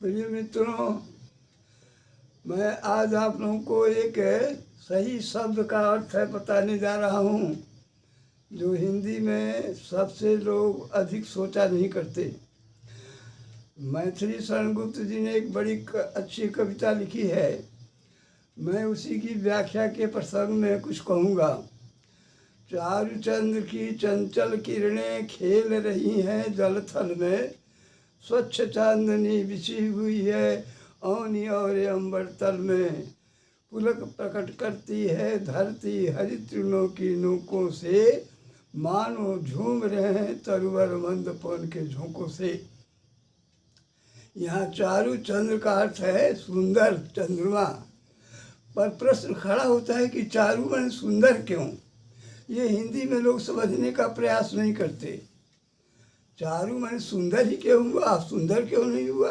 प्रिय मित्रों, मैं आज आप लोगों को एक सही शब्द का अर्थ बताने जा रहा हूँ जो हिंदी में सबसे लोग अधिक सोचा नहीं करते। मैथिली शरण गुप्त जी ने एक बड़ी अच्छी कविता लिखी है। मैं उसी की व्याख्या के प्रसंग में कुछ कहूँगा। चारु चंद्र की चंचल किरणें खेल रही हैं जल थल में, स्वच्छ चांदनी बिछी हुई है औनी और अंबर तल में, पुलक प्रकट करती है धरती हरि तृणों की नोकों से, मानो झूम रहे हैं तरुवर मंद पवन के झोंकों से। यहाँ चारु चंद्र का अर्थ है सुंदर चंद्रमा। पर प्रश्न खड़ा होता है कि चारु माने सुंदर क्यों? ये हिंदी में लोग समझने का प्रयास नहीं करते। चारु माने सुंदर ही क्यों हुआ, सुंदर क्यों नहीं हुआ?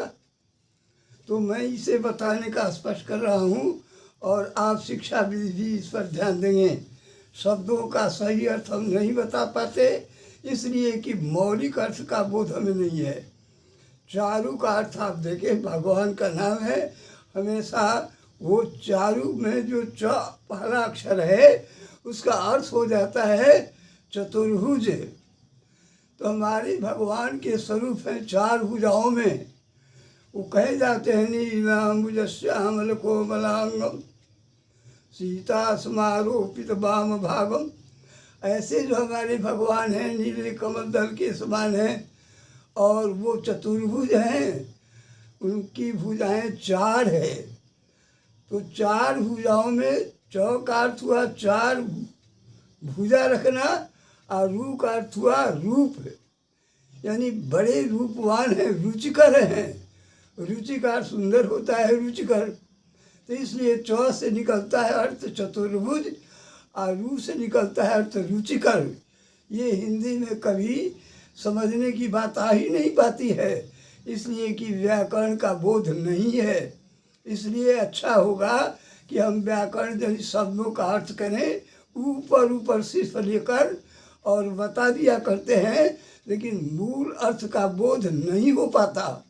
तो मैं इसे बताने का स्पष्ट कर रहा हूँ और आप शिक्षा भी इस पर ध्यान देंगे। शब्दों का सही अर्थ हम नहीं बता पाते इसलिए कि मौलिक अर्थ का बोध हमें नहीं है। चारु का अर्थ आप देखें, भगवान का नाम है। हमेशा वो चारु में जो च पहला अक्षर है उसका अर्थ हो जाता है चतुर्भुज। तो हमारे भगवान के स्वरूप हैं चार भुजाओं में। वो कहे जाते हैं नीलाम्बुज श्यामल कोमलांगम सीता समारोपित वाम भागम। ऐसे जो हमारे भगवान हैं नीले कमल दल के समान हैं और वो चतुर्भुज हैं। उनकी भुजाएं चार है। तो चार भुजाओं में चौ का अर्थ हुआ चार भुजा रखना और रू का अर्थ हुआ रूप, यानी बड़े रूपवान हैं, रुचिकर हैं। रुचिकर सुंदर होता है रुचिकर। तो इसलिए चौ से निकलता है अर्थ चतुर्भुज और रू से निकलता है अर्थ रुचिकर। ये हिंदी में कभी समझने की बात आ ही नहीं पाती है, इसलिए कि व्याकरण का बोध नहीं है। इसलिए अच्छा होगा कि हम व्याकरण जैसे शब्दों का अर्थ करें, ऊपर ऊपर सिर्फ लेकर और बता दिया करते हैं, लेकिन मूल अर्थ का बोध नहीं हो पाता।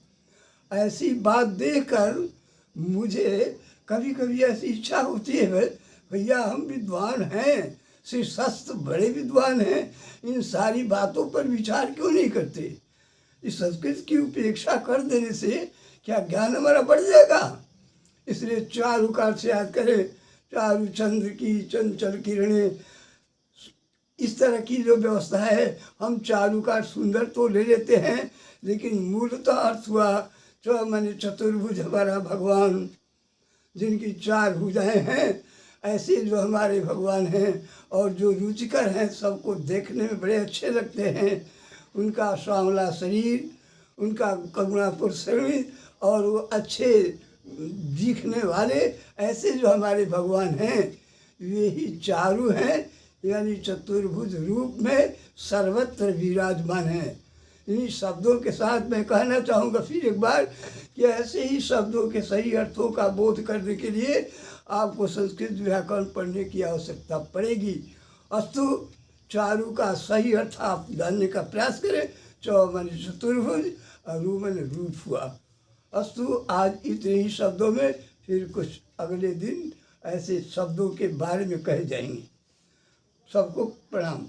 ऐसी बात देखकर मुझे कभी कभी ऐसी इच्छा होती है, भैया हम विद्वान हैं, श्री शास्त्र बड़े विद्वान हैं, इन सारी बातों पर विचार क्यों नहीं करते? इस संस्कृत की उपेक्षा कर देने से क्या ज्ञान हमारा बढ़ जाएगा? इसलिए चारु का अर्थ याद करें, चारु चंद्र की चंचल किरणें, इस तरह की जो व्यवस्था है। हम चारु का सुंदर तो ले लेते हैं, लेकिन मूलतः अर्थ हुआ जो माने चतुर्भुज हमारा भगवान, जिनकी चार भुजाएं हैं। ऐसे जो हमारे भगवान हैं और जो रुचिकर हैं, सबको देखने में बड़े अच्छे लगते हैं। उनका सांवला शरीर, उनका करुणापुर शरीर और वो अच्छे दिखने वाले, ऐसे जो हमारे भगवान हैं वे ही चारु हैं, यानी चतुर्भुज रूप में सर्वत्र विराजमान है। इन्हीं शब्दों के साथ मैं कहना चाहूँगा फिर एक बार कि ऐसे ही शब्दों के सही अर्थों का बोध करने के लिए आपको संस्कृत व्याकरण पढ़ने की आवश्यकता पड़ेगी। अस्तु, चारु का सही अर्थ आप जानने का प्रयास करें। चौ माने चतुर्भुज और रू माने रूप हुआ। अस्तु, आज इतने ही शब्दों में, फिर कुछ अगले दिन ऐसे शब्दों के बारे में कहे जाएंगे। सबको प्रणाम।